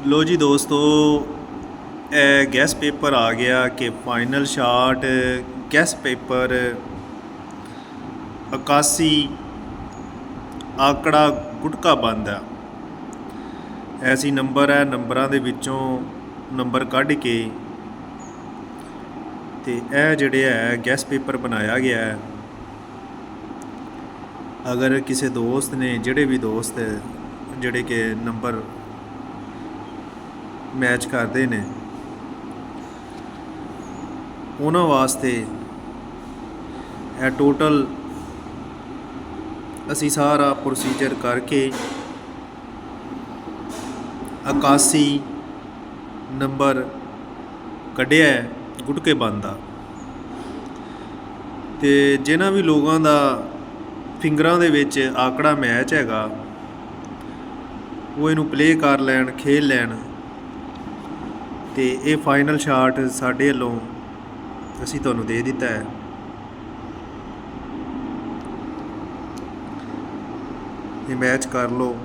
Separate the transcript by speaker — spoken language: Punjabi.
Speaker 1: लो जी दोस्तों, गैस पेपर आ गया कि फाइनल शाट गैस पेपर 81 ਆਕੜਾ ਗੁਟਕਾ ਬੰਦ ਆ। ਐਸੀ ਨੰਬਰ ਹੈ, ਨੰਬਰਾਂ ਦੇ ਵਿੱਚੋਂ ਨੰਬਰ ਕੱਢ ਕੇ ਤੇ ਇਹ ਜਿਹੜੇ ਹੈ ਗੈਸ ਪੇਪਰ ਬਣਾਇਆ ਗਿਆ ਹੈ। ਅਗਰ ਕਿਸੇ ਦੋਸਤ ਨੇ, ਜਿਹੜੇ ਵੀ ਦੋਸਤ ਜਿਹੜੇ ਕਿ ਨੰਬਰ ਮੈਚ ਕਰਦੇ ਨੇ, ਉਹਨਾਂ ਵਾਸਤੇ ਇਹ ਟੋਟਲ ਅਸੀਂ ਸਾਰਾ ਪ੍ਰੋਸੀਜਰ ਕਰਕੇ 81 ਨੰਬਰ ਕੱਢਿਆ ਗੁਟਕੇ ਬੰਦ ਦਾ। ਅਤੇ ਜਿਨ੍ਹਾਂ ਵੀ ਲੋਕਾਂ ਦਾ ਫਿੰਗਰਾਂ ਦੇ ਵਿੱਚ ਆਕੜਾ ਮੈਚ ਹੈਗਾ, ਉਹ ਇਹਨੂੰ ਪਲੇ ਕਰ ਲੈਣ, ਖੇਡ ਲੈਣ। ਅਤੇ ਇਹ ਫਾਈਨਲ ਸ਼ਾਟ ਸਾਡੇ ਵੱਲੋਂ ਅਸੀਂ ਤੁਹਾਨੂੰ ਦੇ ਦਿੱਤਾ ਹੈ। ਇਹ ਮੈਚ ਕਰ ਲਓ।